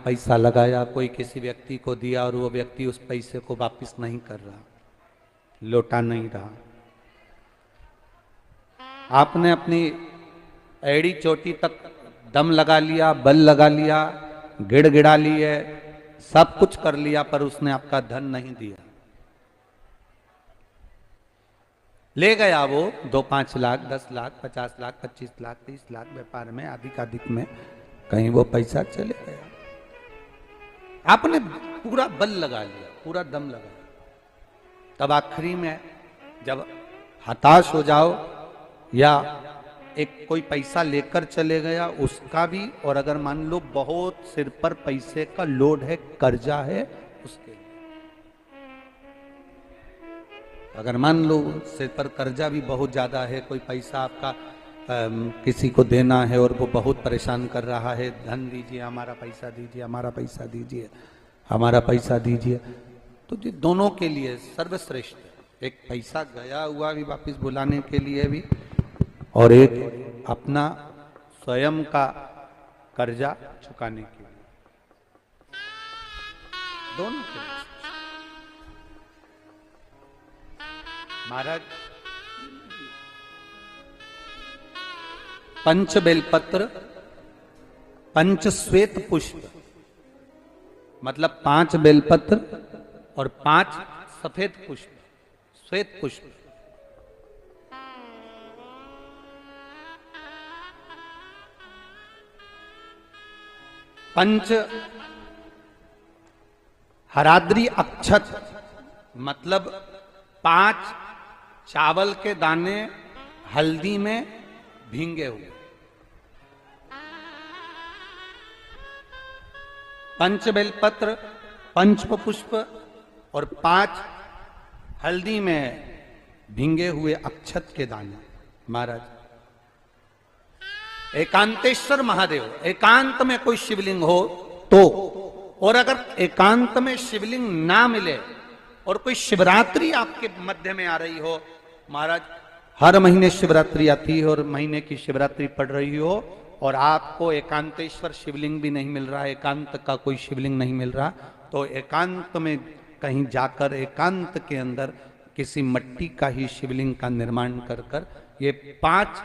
पैसा लगाया, कोई किसी व्यक्ति को दिया और वो व्यक्ति उस पैसे को वापस नहीं कर रहा, लौटा नहीं रहा। आपने अपनी एड़ी चोटी तक दम लगा लिया, बल लगा लिया, गिड़गिड़ा लिए, सब कुछ कर लिया, पर उसने आपका धन नहीं दिया। ले गया वो 2-5 लाख, 10 लाख, 50 लाख, 25 लाख, 30 लाख व्यापार में, अधिक में कहीं वो पैसा चले गया। आपने पूरा बल लगा लिया, पूरा दम लगा लिया। तब आखिरी में जब हताश हो जाओ, या एक कोई पैसा लेकर चले गया उसका भी, और अगर मान लो बहुत सिर पर पैसे का लोड है, कर्जा है उसके, अगर मान लो सिर पर कर्जा भी बहुत ज्यादा है, कोई पैसा आपका किसी को देना है और वो बहुत परेशान कर रहा है, धन दीजिए, हमारा पैसा दीजिए, हमारा पैसा दीजिए, हमारा पैसा दीजिए, तो ये दोनों के लिए सर्वश्रेष्ठ है। एक पैसा गया हुआ भी वापस बुलाने के लिए भी, और एक अपना स्वयं का कर्जा चुकाने के लिए, दोनों के लिए। महाराज पंच बेलपत्र, पंच श्वेत पुष्प, मतलब 5 बेलपत्र और 5 सफेद पुष्प, श्वेत पुष्प, पंच हराद्री अक्षत, मतलब 5 चावल के दाने हल्दी में भींगे हुए, पंच बेलपत्र, पंच पुष्प और 5 हल्दी में भींगे हुए अक्षत के दाने। महाराज एकांतेश्वर महादेव, एकांत में कोई शिवलिंग हो तो, और अगर एकांत में शिवलिंग ना मिले और कोई शिवरात्रि आपके मध्य में आ रही हो, महाराज हर महीने शिवरात्रि आती है और महीने की शिवरात्रि पड़ रही हो, और आपको एकांतेश्वर शिवलिंग भी नहीं मिल रहा है, एकांत का कोई शिवलिंग नहीं मिल रहा, तो एकांत में कहीं जाकर एकांत के अंदर किसी मिट्टी का ही शिवलिंग का निर्माण कर कर ये 5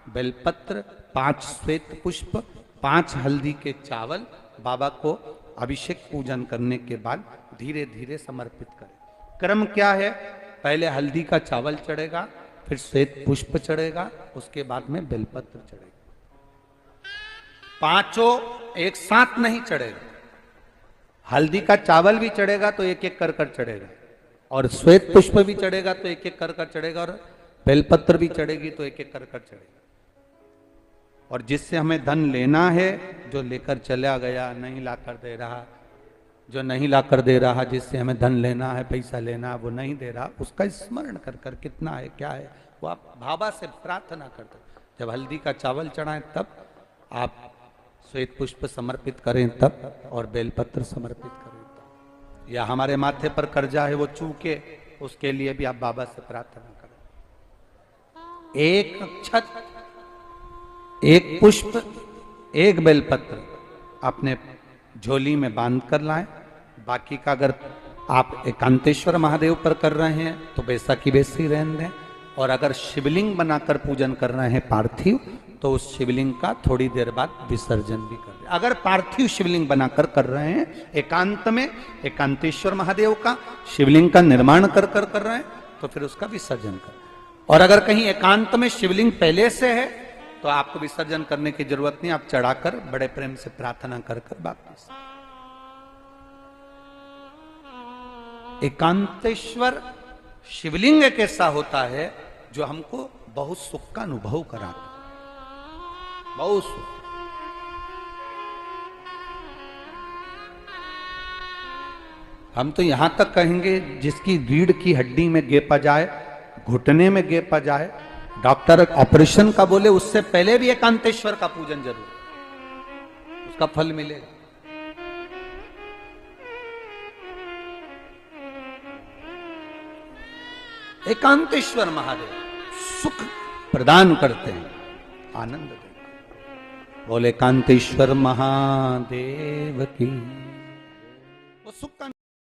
बेलपत्र, 5 श्वेत पुष्प, 5 हल्दी के चावल बाबा को अभिषेक पूजन करने के बाद धीरे धीरे समर्पित करें। क्रम क्या है? पहले हल्दी का चावल चढ़ेगा, फिर श्वेत पुष्प चढ़ेगा, उसके बाद में बेलपत्र चढ़ेगा। 5 एक साथ नहीं चढ़ेगा, हल्दी का चावल भी चढ़ेगा तो एक एक कर कर चढ़ेगा, और श्वेत पुष्प भी चढ़ेगा तो एक एक कर कर चढ़ेगा, और बेलपत्र भी चढ़ेगी तो एक एक कर कर चढ़ेगा। और जिससे हमें धन लेना है, जो लेकर चला गया, नहीं ला कर दे रहा, जो नहीं ला कर दे रहा, जिससे हमें धन लेना है, पैसा लेना, वो नहीं दे रहा, उसका स्मरण कर कर कितना है, क्या है, वो आप भावा से प्रार्थना करते। जब हल्दी का चावल चढ़ाएं तब, आप श्वेत पुष्प समर्पित करें तब, और बेलपत्र समर्पित करें तब, या हमारे माथे पर कर्जा है वो चूके, उसके लिए भी आप बाबा से प्रार्थना करें। एक अक्षत, एक पुष्प, एक बेलपत्र अपने झोली में बांध कर लाएं। बाकी का अगर आप एकांतेश्वर महादेव पर कर रहे हैं तो वैसा की वैसे ही रहने दें, और अगर शिवलिंग बनाकर पूजन कर रहे हैं पार्थिव, तो उस शिवलिंग का थोड़ी देर बाद विसर्जन भी कर दें। अगर पार्थिव शिवलिंग बनाकर कर रहे हैं एकांत में, एकांतेश्वर महादेव का शिवलिंग का निर्माण कर रहे हैं, तो फिर उसका विसर्जन करें। और अगर कहीं एकांत में शिवलिंग पहले से है तो आपको विसर्जन करने की जरूरत नहीं, आप चढ़ाकर बड़े प्रेम से प्रार्थना कर कर वापस। एकांतेश्वर शिवलिंग एक ऐसा होता है जो हमको बहुत सुख का अनुभव कराता है, बहुत सुख। हम तो यहां तक कहेंगे जिसकी रीढ़ की हड्डी में गेपा जाए, घुटने में गेपा जाए, डॉक्टर ऑपरेशन का बोले, उससे पहले भी एकांतेश्वर का पूजन जरूर, उसका फल मिलेगा। एकांतेश्वर महादेव सुख प्रदान करते हैं, आनंद देते हैं। बोले कांतेश्वर महादेव की। वो सुख का